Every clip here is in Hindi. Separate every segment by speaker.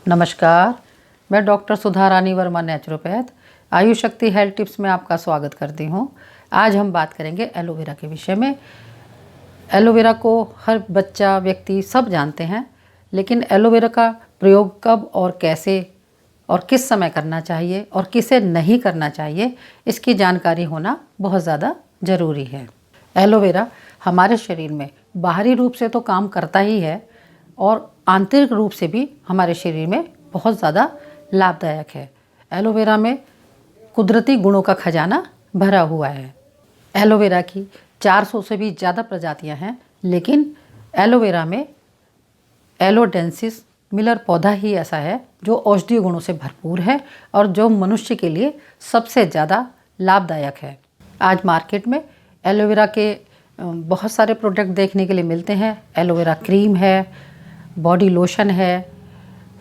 Speaker 1: नमस्कार, मैं डॉक्टर सुधा रानी वर्मा नेचुरोपैथ आयुष शक्ति हेल्थ टिप्स में आपका स्वागत करती हूँ। आज हम बात करेंगे एलोवेरा के विषय में। एलोवेरा को हर बच्चा व्यक्ति सब जानते हैं, लेकिन एलोवेरा का प्रयोग कब और कैसे और किस समय करना चाहिए और किसे नहीं करना चाहिए, इसकी जानकारी होना बहुत ज़्यादा ज़रूरी है। एलोवेरा हमारे शरीर में बाहरी रूप से तो काम करता ही है और आंतरिक रूप से भी हमारे शरीर में बहुत ज़्यादा लाभदायक है। एलोवेरा में कुदरती गुणों का खजाना भरा हुआ है। एलोवेरा की 400 से भी ज़्यादा प्रजातियां हैं, लेकिन एलोवेरा में एलोडेंसिस मिलर पौधा ही ऐसा है जो औषधीय गुणों से भरपूर है और जो मनुष्य के लिए सबसे ज़्यादा लाभदायक है। आज मार्केट में एलोवेरा के बहुत सारे प्रोडक्ट देखने के लिए मिलते हैं। एलोवेरा क्रीम है, बॉडी लोशन है,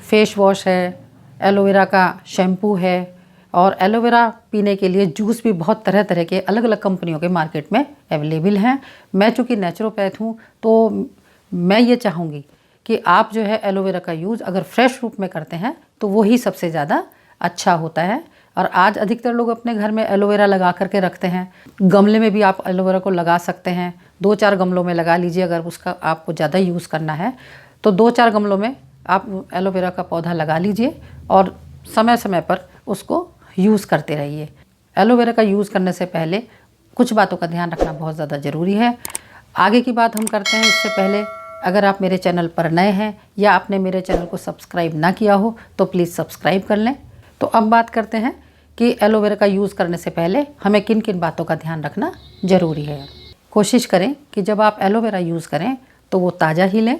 Speaker 1: फेस वॉश है, एलोवेरा का शैम्पू है और एलोवेरा पीने के लिए जूस भी बहुत तरह तरह के अलग अलग कंपनियों के मार्केट में अवेलेबल हैं। मैं चूँकि नेचुरोपैथ हूँ तो मैं ये चाहूँगी कि आप जो है एलोवेरा का यूज़ अगर फ्रेश रूप में करते हैं तो वो ही सबसे ज़्यादा अच्छा होता है। और आज अधिकतर लोग अपने घर में एलोवेरा लगा करके रखते हैं। गमले में भी आप एलोवेरा को लगा सकते हैं। 2-4 गमलों में लगा लीजिए। अगर उसका आपको ज़्यादा यूज़ करना है तो 2-4 गमलों में आप एलोवेरा का पौधा लगा लीजिए और समय समय पर उसको यूज़ करते रहिए। एलोवेरा का यूज़ करने से पहले कुछ बातों का ध्यान रखना बहुत ज़्यादा ज़रूरी है। आगे की बात हम करते हैं। इससे पहले अगर आप मेरे चैनल पर नए हैं या आपने मेरे चैनल को सब्सक्राइब ना किया हो तो प्लीज़ सब्सक्राइब कर लें। तो अब बात करते हैं कि एलोवेरा का यूज़ करने से पहले हमें किन किन बातों का ध्यान रखना ज़रूरी है। कोशिश करें कि जब आप एलोवेरा यूज़ करें तो वो ताज़ा ही लें,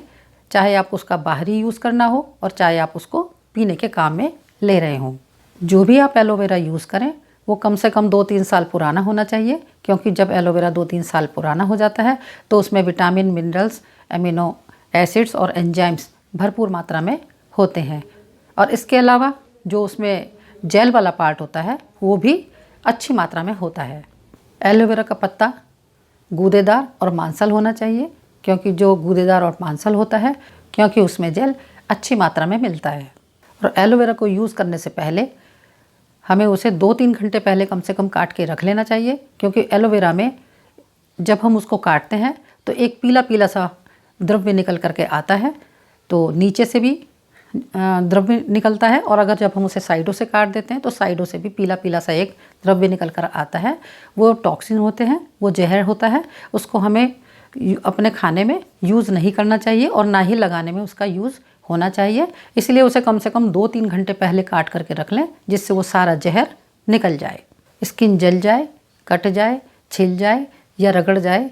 Speaker 1: चाहे आप उसका बाहरी यूज़ करना हो और चाहे आप उसको पीने के काम में ले रहे हों। जो भी आप एलोवेरा यूज़ करें वो कम से कम 2-3 साल पुराना होना चाहिए, क्योंकि जब एलोवेरा 2-3 साल पुराना हो जाता है तो उसमें विटामिन, मिनरल्स, एमिनो एसिड्स और एंजाइम्स भरपूर मात्रा में होते हैं। और इसके अलावा जो उसमें जेल वाला पार्ट होता है वो भी अच्छी मात्रा में होता है। एलोवेरा का पत्ता गूदेदार और मांसल होना चाहिए, क्योंकि जो गूदेदार और मांसल होता है क्योंकि उसमें जेल अच्छी मात्रा में मिलता है। और एलोवेरा को यूज़ करने से पहले हमें उसे 2-3 घंटे पहले कम से कम काट के रख लेना चाहिए, क्योंकि एलोवेरा में जब हम उसको काटते हैं तो एक पीला पीला सा द्रव्य निकल करके आता है, तो नीचे से भी द्रव्य निकलता है और अगर जब हम उसे साइडों से काट देते हैं तो साइडों से भी पीला पीला सा एक द्रव्य निकल कर आता है। वो टॉक्सिन होते हैं, वो जहर होता है। उसको हमें अपने खाने में यूज़ नहीं करना चाहिए और ना ही लगाने में उसका यूज़ होना चाहिए। इसलिए उसे कम से कम 2-3 घंटे पहले काट करके रख लें, जिससे वो सारा जहर निकल जाए। स्किन जल जाए, कट जाए, छिल जाए या रगड़ जाए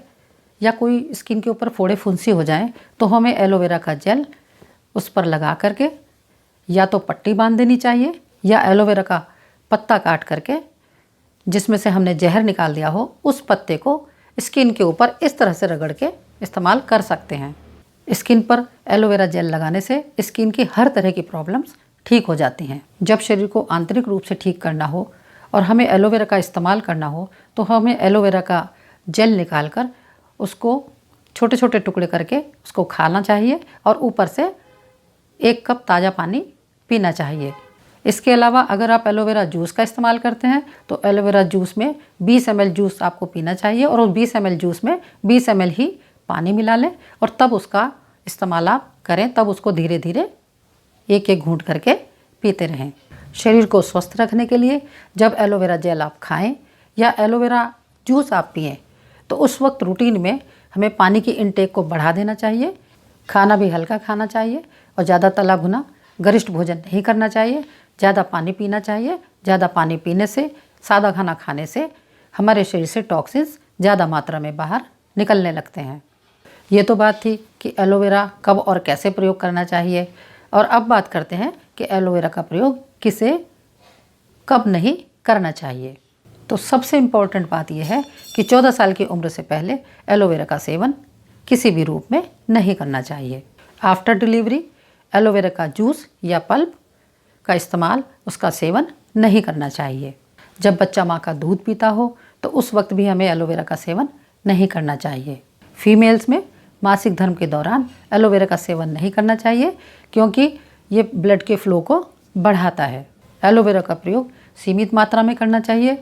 Speaker 1: या कोई स्किन के ऊपर फोड़े फुंसी हो जाए तो हमें एलोवेरा का जेल उस पर लगा करके या तो पट्टी बांध देनी चाहिए या एलोवेरा का पत्ता काट करके जिसमें से हमने जहर निकाल दिया हो उस पत्ते को स्किन के ऊपर इस तरह से रगड़ के इस्तेमाल कर सकते हैं। स्किन पर एलोवेरा जेल लगाने से स्किन की हर तरह की प्रॉब्लम्स ठीक हो जाती हैं। जब शरीर को आंतरिक रूप से ठीक करना हो और हमें एलोवेरा का इस्तेमाल करना हो तो हमें एलोवेरा का जेल निकाल कर उसको छोटे छोटे टुकड़े करके उसको खाना चाहिए और ऊपर से 1 कप ताज़ा पानी पीना चाहिए। इसके अलावा अगर आप एलोवेरा जूस का इस्तेमाल करते हैं तो एलोवेरा जूस में 20 ml जूस आपको पीना चाहिए और उस 20 ml जूस में 20 ml ही पानी मिला लें और तब उसका इस्तेमाल आप करें। तब उसको धीरे धीरे 1-1 घूंट करके पीते रहें। शरीर को स्वस्थ रखने के लिए जब एलोवेरा जेल आप खाएं या एलोवेरा जूस आप पिएं तो उस वक्त रूटीन में हमें पानी की इनटेक को बढ़ा देना चाहिए। खाना भी हल्का खाना चाहिए और ज़्यादा तला भुना गरिष्ठ भोजन नहीं करना चाहिए। ज़्यादा पानी पीना चाहिए। ज़्यादा पानी पीने से, सादा खाना खाने से हमारे शरीर से टॉक्सिन्स ज़्यादा मात्रा में बाहर निकलने लगते हैं। ये तो बात थी कि एलोवेरा कब और कैसे प्रयोग करना चाहिए। और अब बात करते हैं कि एलोवेरा का प्रयोग किसे कब नहीं करना चाहिए। तो सबसे इम्पोर्टेंट बात यह है कि 14 साल की उम्र से पहले एलोवेरा का सेवन किसी भी रूप में नहीं करना चाहिए। आफ्टर डिलीवरी एलोवेरा का जूस या पल्प का इस्तेमाल, उसका सेवन नहीं करना चाहिए। जब बच्चा माँ का दूध पीता हो तो उस वक्त भी हमें एलोवेरा का सेवन नहीं करना चाहिए। फीमेल्स में मासिक धर्म के दौरान एलोवेरा का सेवन नहीं करना चाहिए, क्योंकि ये ब्लड के फ्लो को बढ़ाता है। एलोवेरा का प्रयोग सीमित मात्रा में करना चाहिए,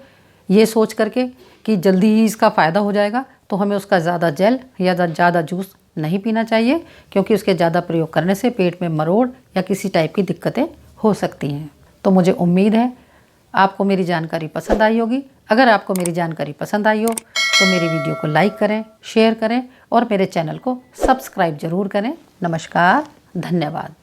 Speaker 1: ये सोच करके कि जल्दी ही इसका फ़ायदा हो जाएगा, तो हमें उसका ज़्यादा जेल या ज़्यादा जूस नहीं पीना चाहिए, क्योंकि उसके ज़्यादा प्रयोग करने से पेट में मरोड़ या किसी टाइप की दिक्कतें हो सकती हैं। तो मुझे उम्मीद है आपको मेरी जानकारी पसंद आई होगी। अगर आपको मेरी जानकारी पसंद आई हो तो मेरी वीडियो को लाइक करें, शेयर करें और मेरे चैनल को सब्सक्राइब ज़रूर करें। नमस्कार, धन्यवाद।